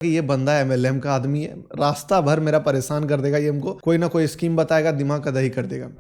कि ये बंदा एमएलएम का आदमी है, रास्ता भर मेरा परेशान कर देगा, ये हमको कोई ना कोई स्कीम बताएगा, दिमाग का दही कर देगा।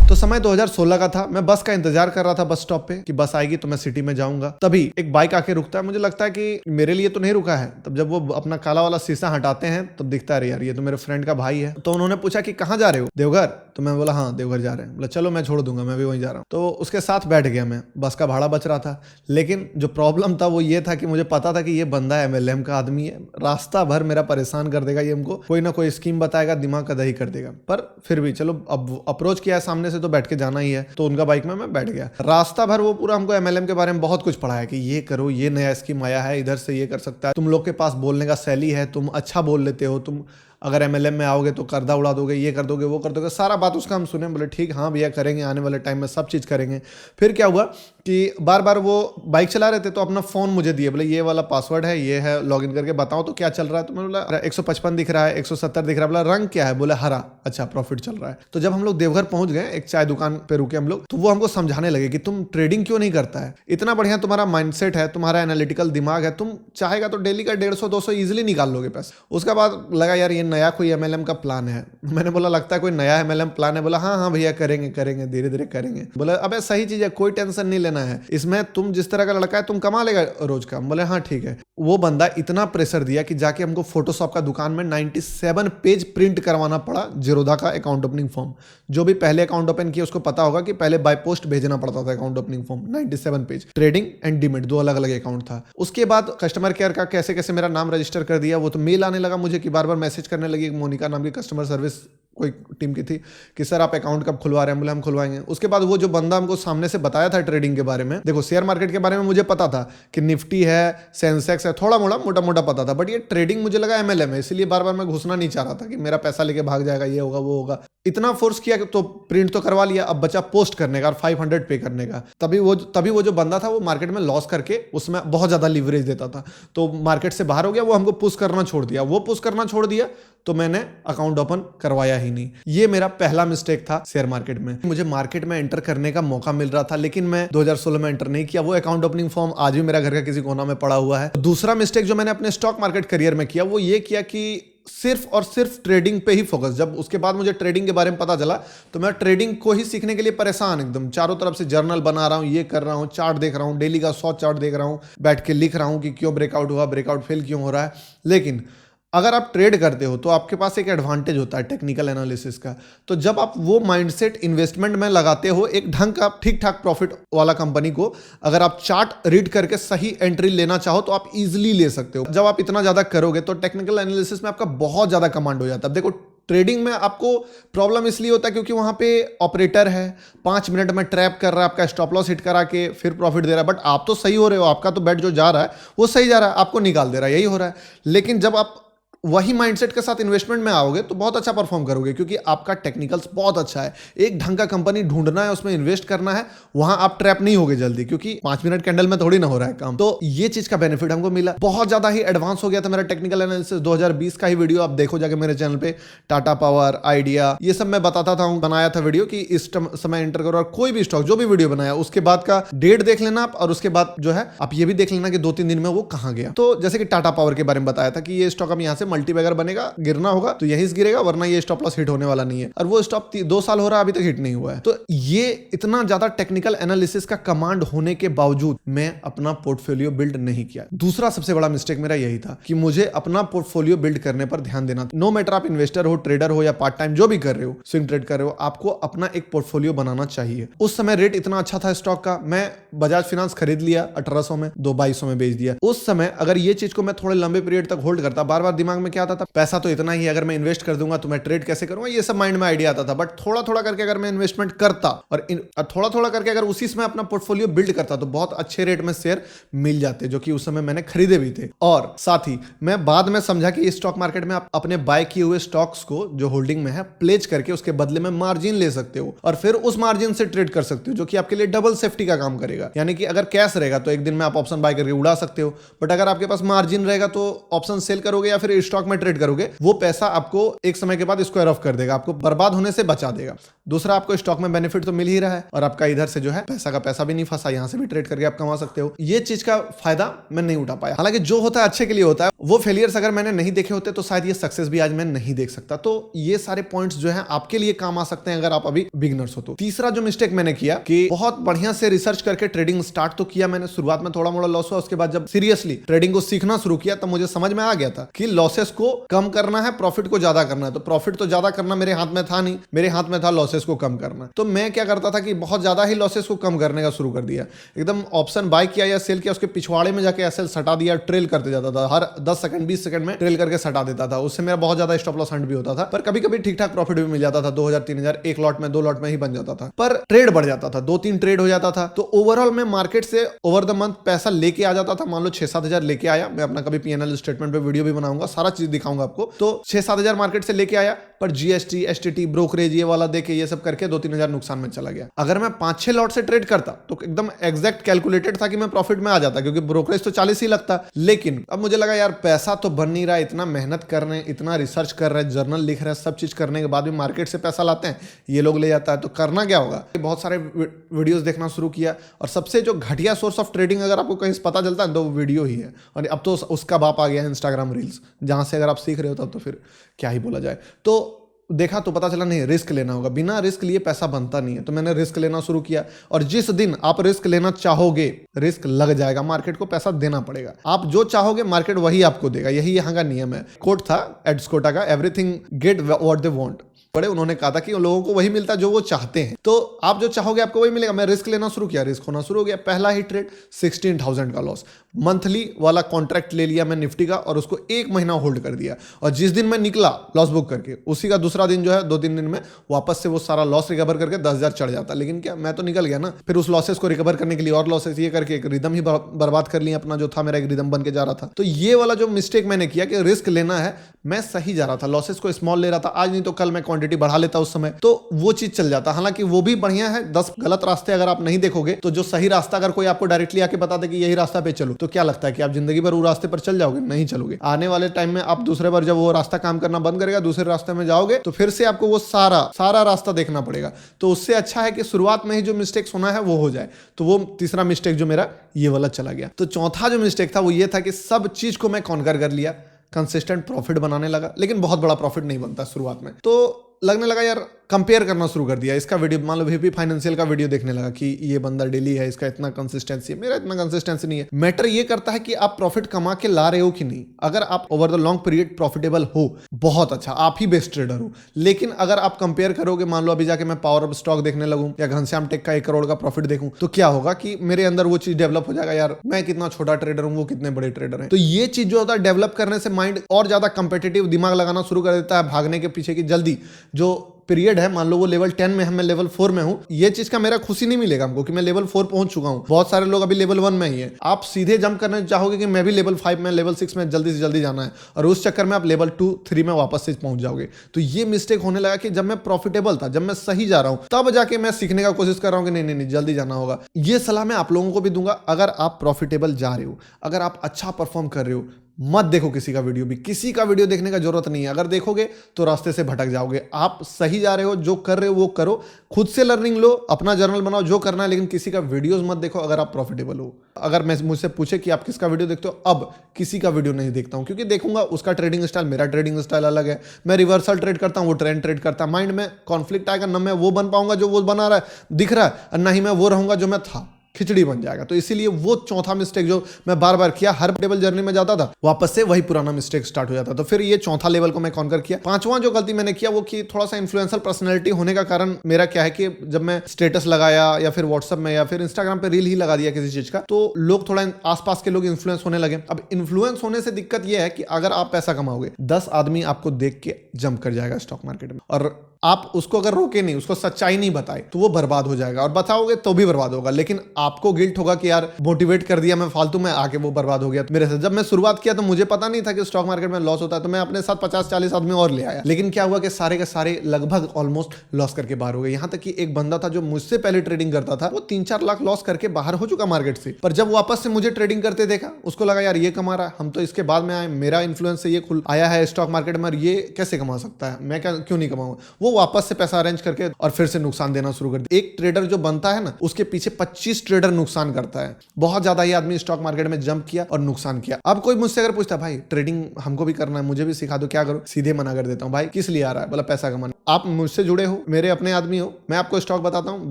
तो समय 2016 का था। मैं बस का इंतजार कर रहा था बस स्टॉप पे कि बस आएगी तो मैं सिटी में जाऊंगा। तभी एक बाइक आके रुकता है। मुझे लगता है कि मेरे लिए तो नहीं रुका है। तब जब वो अपना काला वाला शीशा हटाते हैं तब दिखता है यार ये तो मेरे फ्रेंड का भाई है। तो उन्होंने पूछा कि कहाँ जा रहे हो? देवघर। तो मैं बोला हाँ देवघर जा रहे हैं। बोला चलो मैं छोड़ दूंगा, मैं भी वहीं जा रहा हूँ। तो उसके साथ बैठ गया मैं। बस का भाड़ा बच रहा था, लेकिन जो प्रॉब्लम था वो ये था कि मुझे पता था कि ये बंदा एमएलएम का आदमी है, रास्ता भर मेरा परेशान कर देगा, ये हमको कोई ना कोई स्कीम बताएगा, दिमाग का दही कर देगा। पर फिर भी चलो अब अप्रोच किया है सामने से तो बैठ के जाना ही है। तो उनका बाइक में मैं बैठ गया। रास्ता भर वो पूरा हमको एमएलएम के बारे में बहुत कुछ पढ़ाया कि ये करो, ये नया स्कीम आया है, इधर से ये कर सकता है, तुम लोग के पास बोलने का शैली है, तुम अच्छा बोल लेते हो, तुम अगर एमएलएम में आओगे तो कर्जा उड़ा दोगे, ये कर दोगे, वो कर दोगे, सारा बात उसका हम सुने। बोले ठीक हाँ भैया करेंगे, आने वाले टाइम में सब चीज़ करेंगे। फिर क्या हुआ कि बार बार वो बाइक चला रहे थे तो अपना फ़ोन मुझे दिए, बोले ये वाला पासवर्ड है, ये है, लॉगिन करके बताओ तो क्या चल रहा है। तो मैंने बोला 155 दिख रहा है, 170 दिख रहा है। बोला रंग क्या है? बोले हरा। अच्छा प्रॉफिट चल रहा है। तो जब हम लोग देवघर पहुंच गए, एक चाय दुकान पे रुके हम लोग, तो वो हमको समझाने लगे कि तुम ट्रेडिंग क्यों नहीं करता है, इतना बढ़िया तुम्हारा माइंडसेट है, तुम्हारा एनालिटिकल दिमाग है, तुम चाहेगा तो डेली का 150-200 ईजिली निकाल लोगे पैसे। उसके बाद लगा यार ये नया कोई एमएलएम का प्लान है। मैंने बोला लगता है कोई नया एमएलएम प्लान है। बोला हाँ हाँ भैया करेंगे करेंगे, धीरे धीरे करेंगे। बोला अबे सही चीज है, कोई टेंशन नहीं लेना है इसमें, तुम जिस तरह का लड़का है तुम कमा लेगा रोज का। बोले हाँ ठीक है। वो बंदा इतना प्रेशर दिया कि जाके हमको फोटोशॉप का दुकान में 97 पेज प्रिंट करवाना पड़ा, जीरोधा का अकाउंट ओपनिंग फॉर्म। जो भी पहले अकाउंट ओपन किया उसको पता होगा कि पहले बाय पोस्ट भेजना पड़ता था account opening form. 97 page, trading and demat, दो अलग अलग अकाउंट था। उसके बाद कस्टमर केयर का कैसे कैसे मेरा नाम रजिस्टर कर दिया। वो तो मेल आने लगा मुझे कि बार बार मैसेज करने लगी, मोनिका नाम की कस्टमर सर्विस कोई टीम की थी, कि सर आप अकाउंट कब खुलवा रहे हैं? बोले हम खुलवाएंगे। उसके बाद वो जो बंदा हमको सामने से बताया था ट्रेडिंग के बारे में, देखो शेयर मार्केट के बारे में मुझे पता था कि निफ्टी है, सेंसेक्स है, थोड़ा मोटा मोटा पता था, बट ये ट्रेडिंग मुझे लगा एमएलएम है, इसलिए बार बार मैं घुसना नहीं चाह रहा था कि मेरा पैसा लेके भाग जाएगा, ये होगा वो होगा। इतना फोर्स किया कि तो प्रिंट तो करवा लिया, अब बचा पोस्ट करने का और 500 पे करने का। तभी वो जो बंदा था वो मार्केट में लॉस करके उसमें बहुत ज्यादा लीवरेज देता था, तो मार्केट से बाहर हो गया। वो हमको पुश करना छोड़ दिया, वो पुश करना छोड़ दिया तो मैंने अकाउंट ओपन करवाया ही नहीं। ये मेरा पहला मिस्टेक था शेयर मार्केट में। मुझे मार्केट में एंटर करने का मौका मिल रहा था, लेकिन मैं 2016 में एंटर नहीं किया। वो अकाउंट ओपनिंग फॉर्म आज भी मेरा घर का किसी कोना में पड़ा हुआ है। दूसरा मिस्टेक जो मैंने अपने स्टॉक मार्केट करियर में किया वो ये किया कि सिर्फ और सिर्फ ट्रेडिंग पे ही फोकस। जब उसके बाद मुझे ट्रेडिंग के बारे में पता चला तो मैं ट्रेडिंग को ही सीखने के लिए परेशान, एकदम चारों तरफ से जर्नल बना रहा हूँ, ये कर रहा हूँ, चार्ट देख रहा हूँ, डेली का 100 चार्ट देख रहा हूँ, बैठ के लिख रहा हूँ कि क्यों ब्रेकआउट हुआ, ब्रेकआउट फेल क्यों हो रहा है। लेकिन अगर आप ट्रेड करते हो तो आपके पास एक एडवांटेज होता है टेक्निकल एनालिसिस का। तो जब आप वो माइंडसेट इन्वेस्टमेंट में लगाते हो, एक ढंग का ठीक ठाक प्रॉफिट वाला कंपनी को, अगर आप चार्ट रीड करके सही एंट्री लेना चाहो तो आप इजीली ले सकते हो। जब आप इतना ज्यादा करोगे तो टेक्निकल एनालिसिस में आपका बहुत ज्यादा कमांड हो जाता है। देखो ट्रेडिंग में आपको प्रॉब्लम इसलिए होता है क्योंकि वहां पे ऑपरेटर है, 5 मिनट में ट्रैप कर रहा है, आपका स्टॉप लॉस हिट करा के फिर प्रॉफिट दे रहा है। बट आप तो सही हो रहे हो, आपका तो बेट जो जा रहा है वो सही जा रहा है, आपको निकाल दे रहा है, यही हो रहा है। लेकिन जब आप वही माइंडसेट के साथ इन्वेस्टमेंट में आओगे तो बहुत अच्छा परफॉर्म करोगे, क्योंकि आपका टेक्निकल्स बहुत अच्छा है। एक ढंग का कंपनी ढूंढना है, उसमें इन्वेस्ट करना है, वहां आप ट्रैप नहीं होगे जल्दी, क्योंकि 5 मिनट कैंडल में थोड़ी ना हो रहा है काम। तो ये चीज का बेनिफिट हमको मिला। बहुत ज्यादा ही एडवांस हो गया था मेरा टेक्निकल एनालिसिस। 2020 का ही वीडियो आप देखो जाके मेरे चैनल पे, टाटा पावर, आइडिया, ये सब मैं बताता था, बनाया था वीडियो कि इस समय एंटर करो। और कोई भी स्टॉक जो भी वीडियो बनाया उसके बाद का डेट देख लेना आप, और उसके बाद जो है आप ये भी देख लेना कि 2-3 दिन में वो कहां गया। तो जैसे कि टाटा पावर के बारे में बताया था कि ये स्टॉक अब यहां से मल्टीबैगर बनेगा, गिरना होगा तो यहीं से गिरेगा, वरना ये स्टॉप लॉस हिट होने वाला नहीं है। और वो स्टॉप 2 साल हो रहा है, अभी तक हिट नहीं हुआ है। तो ये इतना ज्यादा टेक्निकल एनालिसिस का कमांड होने के बावजूद मैं अपना पोर्टफोलियो बिल्ड नहीं किया। दूसरा सबसे बड़ा मिस्टेक मेरा यही था कि मुझे अपना पोर्टफोलियो बिल्ड करने पर ध्यान देना। नो मैटर आप इन्वेस्टर हो, ट्रेडर हो या पार्ट टाइम जो भी कर रहे हो, स्विंग ट्रेड कर रहे हो, आपको अपना एक पोर्टफोलियो बनाना चाहिए। उस समय रेट इतना अच्छा था स्टॉक का, मैं बजाज फाइनेंस खरीद लिया 1800 में, 2200 में बेच दिया। उस समय अगर ये चीज को मैं थोड़े लंबे पीरियड तक होल्ड करता, बार बार दिमाग में क्या आता था, पैसा तो इतना ही, अगर मैं इन्वेस्ट कर दूंगा तो मैं ट्रेड कैसे करूंगा, ये सब माइंड में आइडिया आता था। बट थोड़ा थोड़ा करके अगर मैं इन्वेस्टमेंट करता और थोड़ा थोड़ा करके अगर उसी समय अपना पोर्टफोलियो बिल्ड करता तो बहुत अच्छे रेट में शेयर मिल जाते, जो कि उस समय मैंने खरीदे भी थे। और साथ ही मैं बाद में समझा कि इस स्टॉक मार्केट में आप अपने बाय किए हुए स्टॉक्स को जो होल्डिंग में है प्लेज करके उसके बदले में मार्जिन ले सकते हो, और फिर उस मार्जिन से ट्रेड कर सकते हो, जो कि आपके लिए डबल सेफ्टी का काम करेगा। यानी कि अगर कैश रहेगा तो एक दिन में आप ऑप्शन बाय करके उड़ा सकते हो, बट अगर आपके पास मार्जिन रहेगा तो ऑप्शन सेल करोगे या फिर स्टॉक में ट्रेड करोगे वो पैसा आपको एक समय के बाद स्क्वायर ऑफ कर देगा, आपको बर्बाद होने से बचा देगा। दूसरा, आपको स्टॉक में बेनिफिट तो मिल ही रहा है और आपका इधर से जो है पैसा का पैसा भी नहीं फंसा, यहां से भी ट्रेड करके आप कमा सकते हो। ये चीज का फायदा मैं नहीं उठा पाया। हालांकि जो होता है अच्छे के लिए होता है, वो फेलियर्स अगर मैंने नहीं देखे होते तो शायद ये सक्सेस भी आज मैं नहीं देख सकता। तो ये सारे पॉइंट्स जो है आपके लिए काम आ सकते हैं अगर आप अभी बिगिनर्स हो तो। तीसरा जो मिस्टेक मैंने किया कि बहुत बढ़िया से रिसर्च करके ट्रेडिंग स्टार्ट तो किया मैंने, शुरुआत में थोड़ा मोड़ा लॉस हुआ, उसके बाद जब सीरियसली ट्रेडिंग को सीखना शुरू किया तब मुझे समझ में आ गया था कि लॉसेस को कम करना है, प्रॉफिट को ज्यादा करना है। तो प्रॉफिट तो ज्यादा करना मेरे हाथ में था नहीं, मेरे हाथ में था लॉसेस को कम करना। तो मैं क्या करता था कि बहुत ज्यादा ही लॉसेस को कम करने का शुरू कर दिया, एकदम ऑप्शन बाय किया या सेल किया, उसके पिछवाड़े में जाके एसएल सटा दिया, ट्रेल करते जाता था, हर 10 सेकंड 20 सेकंड में ट्रेल करके सटा देता था। उससे मेरा बहुत ज्यादा स्टॉप लॉस हंट भी होता था, पर कभी कभी ठीक ठाक प्रॉफिट भी मिल जाता था, 2000 3000 एक लॉट में 2 लॉट में ही बन जाता था, पर ट्रेड बढ़ जाता था, 2-3 ट्रेड हो जाता था। तो ओवरऑल मैं मार्केट से ओवर द मंथ पैसा लेके आ जाता था। मान लो 6-7 हजार लेके आया, मैं अपना कभी पीएनएल स्टेटमेंट पे वीडियो भी बनाऊंगा, सारा चीज दिखाऊंगा आपको। तो 6-7 हजार मार्केट से लेके आया, पर जीएसटी एसटीटी ब्रोकरेज ये वाला देके ये सब करके 2-3 हजार नुकसान में चला गया। अगर मैं 5-6 लॉट से ट्रेड करता तो एकदम एग्जैक्ट कैलकुलेटेड था कि मैं प्रॉफिट में आ जाता, क्योंकि ब्रोकरेज तो 40 ही लगता। लेकिन अब मुझे लगा यार पैसा तो बन नहीं रहा, इतना मेहनत कर रहे हैं, इतना रिसर्च कर रहे हैं, जर्नल लिख रहे हैं, सब चीज करने के बाद भी मार्केट से पैसा लाते हैं, ये लोग ले जाता है, तो करना क्या होगा। बहुत सारे वीडियोस देखना शुरू किया और सबसे जो घटिया सोर्स ऑफ ट्रेडिंग अगर आपको कहीं पता चलता है तो वो वीडियो ही है। और अब तो उसका बाप आ गया है इंस्टाग्राम रील्स, जहां से अगर आप सीख रहे हो तब तो फिर क्या ही बोला जाए। तो देखा तो पता चला नहीं, रिस्क लेना होगा, बिना रिस्क लिए पैसा बनता नहीं है। तो मैंने रिस्क लेना शुरू किया और जिस दिन आप रिस्क लेना चाहोगे रिस्क लग जाएगा, मार्केट को पैसा देना पड़ेगा। आप जो चाहोगे मार्केट वही आपको देगा, यही यहाँ का नियम है। कोट था एड स्कोटा का, everything get what they want. बड़े उन्होंने कहा था कि उन लोगों को वही मिलता है जो वो चाहते हैं, तो आप जो चाहोगे आपको वही मिलेगा। मैं रिस्क लेना शुरू किया, रिस्क होना शुरू हो गया। पहला ही ट्रेड 16,000 का लॉस, मंथली वाला कॉन्ट्रैक्ट ले लिया मैं निफ्टी का और उसको 1 महीना होल्ड कर दिया। और जिस दिन मैं निकला लॉस बुक करके, उसी का दूसरा दिन जो है 2-3 दिन में वापस से वो सारा लॉस रिकवर करके 10,000 चढ़ जाता। लेकिन क्या, मैं तो निकल गया ना। फिर उस लॉसेस को रिकवर करने के लिए और लॉसेस ये करके एक रिदम ही बर्बाद कर लिया अपना, जो था मेरा एक रिदम बन के जा रहा था। तो ये वाला जो मिस्टेक मैंने किया कि रिस्क लेना है, मैं सही जा रहा था, लॉसेस को स्मॉल ले रहा था, आज नहीं तो कल मैं क्वांटिटी बढ़ा लेता उस समय, तो वो चीज चल जाता। हालांकि वो भी बढ़िया है। 10 गलत रास्ते अगर आप नहीं देखोगे तो जो सही रास्ता अगर कोई आपको डायरेक्टली आके बता दे कि यही रास्ता पे चलो, तो क्या लगता है कि आप जिंदगी भर वो रास्ते पर चल जाओगे? नहीं चलोगे। आने वाले टाइम में आप दूसरे बार जब वो रास्ता काम करना बंद करेगा, दूसरे रास्ते में जाओगे तो फिर से आपको वो सारा रास्ता देखना पड़ेगा। तो उससे अच्छा है कि शुरुआत में ही जो मिस्टेक होना है वो हो जाए। तो वो तीसरा मिस्टेक जो मेरा ये वाला चला गया। तो चौथा जो मिस्टेक था वो ये था कि सब चीज को मैं कॉन्कर कर लिया, कंसिस्टेंट प्रॉफिट बनाने लगा, लेकिन बहुत बड़ा प्रॉफिट नहीं बनता शुरुआत में। तो लगने लगा यार, कंपेयर करना शुरू कर दिया। इसका वीडियो मान लो वीपी फाइनेंशियल का वीडियो देखने लगा कि ये बंदा डेली है, इसका इतना कंसिस्टेंसी है, मेरा इतना कंसिस्टेंसी नहीं है। मैटर ये करता है कि आप प्रॉफिट कमा के ला रहे हो कि नहीं। अगर आप over the long period profitable हो, बहुत अच्छा, आप ही बेस्ट ट्रेडर हो। लेकिन अगर आप कंपेयर करोगे, मान लो अभी जाके मैं पावर ऑफ स्टॉक देखने लगूं या घनश्याम टेक का 1 करोड़ का प्रॉफिट देखूं, तो क्या होगा कि मेरे अंदर वो चीज डेवलप हो जाएगा, यार मैं कितना छोटा ट्रेडर हूं, वो कितने बड़े ट्रेडर हैं। तो ये चीज जो होता है डेवलप करने से माइंड और ज्यादा कंपेटिटिव दिमाग लगाना शुरू कर देता है, भागने के पीछे की जल्दी जो पीरियड है, मान लो वो लेवल 10 में है, मैं लेवल 4 में हूं, ये चीज का मेरा खुशी नहीं मिलेगा हमको कि मैं लेवल 4 पहुंच चुका हूं। बहुत सारे लोग अभी लेवल 1 में ही है। आप सीधे जंप करने चाहोगे कि मैं भी लेवल 5 में, लेवल 6 में जल्दी से जल्दी जाना है, और उस चक्कर में आप लेवल 2-3 में वापस से पहुंच जाओगे। तो ये मिस्टेक होने लगा कि जब मैं प्रॉफिटेबल था, जब मैं सही जा रहा हूं, तब जाके मैं सीखने का कोशिश कर रहा हूं कि नहीं नहीं नहीं जल्दी जाना होगा। ये सलाह मैं आप लोगों को भी दूंगा। अगर आप प्रॉफिटेबल जा रहे हो, अगर आप अच्छा परफॉर्म कर रहे हो, मत देखो किसी का वीडियो भी। किसी का वीडियो देखने का जरूरत नहीं है। अगर देखोगे तो रास्ते से भटक जाओगे। आप सही जा रहे हो, जो कर रहे हो वो करो, खुद से लर्निंग लो, अपना जर्नल बनाओ, जो करना है, लेकिन किसी का वीडियोस मत देखो अगर आप प्रॉफिटेबल हो। अगर मैं मुझसे पूछे कि आप किसका वीडियो देखते हो, अब किसी का वीडियो नहीं देखता हूं, क्योंकि देखूंगा उसका ट्रेडिंग स्टाइल, मेरा ट्रेडिंग स्टाइल अलग है। मैं रिवर्सल ट्रेड करता हूं, वो ट्रेंड ट्रेड करता है। माइंड में कॉन्फ्लिक्ट आएगा, न मैं वो बन पाऊंगा जो वो बना रहा है दिख रहा है, और ना ही मैं वो रहूंगा जो मैं था, खिचड़ी बन जाएगा। तो इसीलिए वो चौथा मिस्टेक जो मैं बार बार किया, हर टेबल जर्नी में जाता था, वापस से वही पुराना मिस्टेक स्टार्ट हो जाता। तो फिर ये चौथा लेवल को मैं कॉन्कर किया। पांचवा जो गलती मैंने किया वो कि थोड़ा सा इन्फ्लुएंसर पर्सनैलिटी होने का कारण मेरा क्या है कि जब मैं स्टेटस लगाया या फिर व्हाट्सएप में या फिर इंस्टाग्राम पे रील ही लगा दिया किसी चीज का, तो लोग थोड़ा आसपास के लोग इन्फ्लुएंस होने लगे। अब इन्फ्लुएंस होने से दिक्कत यह है कि अगर आप पैसा कमाओगे, 10 आदमी आपको देख के जंप कर जाएगा स्टॉक मार्केट में, और आप उसको अगर रोके नहीं, उसको सच्चाई नहीं बताए, तो वो बर्बाद हो जाएगा, और बताओगे तो भी बर्बाद होगा, लेकिन आपको गिल्ट होगा कि यार मोटिवेट कर दिया मैं फालतू में, आके वो बर्बाद हो गया मेरे साथ। जब मैं शुरुआत किया तो मुझे पता नहीं था कि स्टॉक मार्केट में लॉस होता है, तो मैं अपने साथ 50-40 आदमी और ले आया, लेकिन क्या हुआ कि सारे के सारे लगभग ऑलमोस्ट लॉस करके बाहर हो गए। यहां तक कि एक बंदा था जो मुझसे पहले ट्रेडिंग करता था, वो 3-4 लाख लॉस करके बाहर हो चुका मार्केट से, पर जब वापस से मुझे ट्रेडिंग करते देखा, उसको लगा यार ये कमा रहा है, हम तो इसके बाद में आए, मेरा इन्फ्लुएंस से ये खुल आया है स्टॉक मार्केट में, ये कैसे कमा सकता है, मैं क्यों नहीं कमाऊंगा। वो वापस से पैसा अरेंज करके और फिर से नुकसान देना शुरू कर दिया। एक ट्रेडर जो बनता है ना, उसके पीछे 25 ट्रेडर नुकसान करता है। बहुत ज्यादा ये आदमी स्टॉक मार्केट में जंप किया और नुकसान किया। अब कोई मुझसे अगर पूछता भाई ट्रेडिंग हमको भी करना है, मुझे भी सिखा दो, क्या करो, सीधे मना कर देता हूं, भाई किस लिए आ रहा है, बोला पैसा कमाना। आप मुझसे जुड़े हो, मेरे अपने आदमी हो, मैं आपको स्टॉक बताता हूं,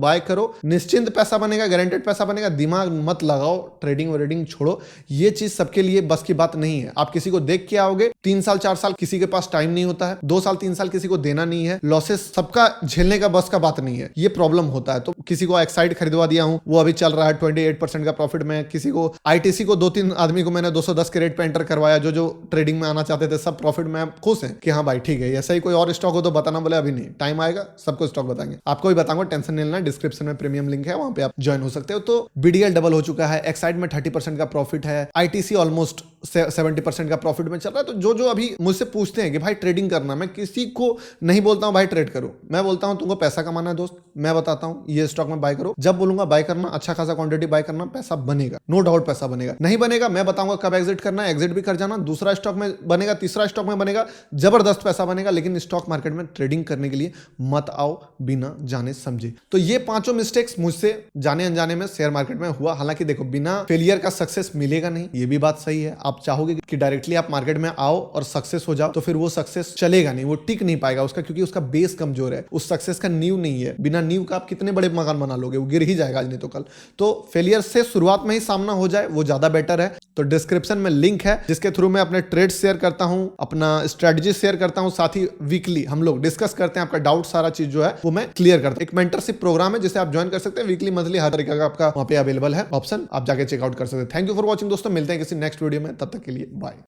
बाय करो, निश्चिंत पैसा बनेगा, गारंटेड पैसा बनेगा, दिमाग मत लगाओ, ट्रेडिंग वेडिंग छोड़ो, ये चीज सबके लिए बस की बात नहीं है। आप किसी को देख के आओगे, 3 साल 4 साल किसी के पास टाइम नहीं होता है, 2 साल 3 साल किसी को देना नहीं है, लॉसेस सबका झेलने का बस का बात नहीं है, ये प्रॉब्लम होता है। तो किसी को एक्साइड खरीदवा दिया हूं, वो अभी चल रहा है 28% का प्रॉफिट में, किसी को आईटीसी को 2-3 आदमी को मैंने 210 के रेट पे एंटर करवाया, जो ट्रेडिंग में आना चाहते थे, सब प्रॉफिट में खुश हैं कि हाँ भाई ठीक है। ऐसा ही कोई और स्टॉक हो तो बताना, बोले अभी नहीं, टाइम आएगा सबको स्टॉक बताएंगे, आपको भी बताऊंगा, टेंशन नहीं लेना, डिस्क्रिप्शन में प्रीमियम लिंक है, वहां पे आप ज्वाइन हो सकते हो। तो बीडीएल डबल हो चुका है, एक्साइड में 30% का प्रॉफिट है, आईटीसी ऑलमोस्ट 70% का प्रॉफिट में चल रहा है। तो जो अभी मुझसे पूछते हैं कि भाई ट्रेडिंग करना, मैं किसी को नहीं बोलता हूं भाई ट्रेड करो, मैं बोलता हूं तुमको पैसा कमाना है दोस्त, मैं बताता हूं ये स्टॉक में बाय करो, जब बोलूंगा बाय करना, अच्छा खासा क्वांटिटी बाय करना, पैसा बनेगा, नो डाउट पैसा बनेगा। नहीं बनेगा मैं बताऊंगा कब एग्जिट करना है, एग्जिट भी कर जाना, दूसरा स्टॉक में बनेगा, तीसरा स्टॉक में बनेगा, जबरदस्त पैसा बनेगा। लेकिन स्टॉक मार्केट में ट्रेडिंग करने के लिए मत आओ बिना जाने समझे। तो ये 5 मिस्टेक्स मुझसे जाने अनजाने में शेयर मार्केट में हुआ। हालांकि देखो, बिना फेलियर का सक्सेस मिलेगा नहीं, ये भी बात सही है। आप चाहोगे कि डायरेक्टली आप मार्केट में आओ और सक्सेस हो जाओ, तो फिर वो सक्सेस चलेगा नहीं, वो टिक नहीं पाएगा उसका, क्योंकि उसका बेस कमजोर है, उस सक्सेस का नींव नहीं है। बिना नींव का आप कितने बड़े मकान बना लोगे, वो गिर ही जाएगा आज नहीं तो कल। तो फेलियर से शुरुआत में ही सामना हो जाए, वो ज्यादा बेटर है। तो डिस्क्रिप्शन में लिंक है, जिसके थ्रू मैं अपने ट्रेड शेयर करता हूं, अपना स्ट्रेटजी शेयर करता हूं, साथ ही वीकली हम लोग डिस्कस करते हैं, आपका डाउट सारा चीज जो है वो मैं क्लियर करता हूं। एक मेंटरशिप प्रोग्राम है जिसे आप ज्वाइन कर सकते हैं, वीकली मंथली हर तरीके का आपका वहां पे अवेलेबल है ऑप्शन, आप जाके चेकआउट कर सकते हैं। थैंक यू फॉर वॉचिंग दोस्तों, मिलते हैं किसी नेक्स्ट वीडियो में, तब तक के लिए बाय।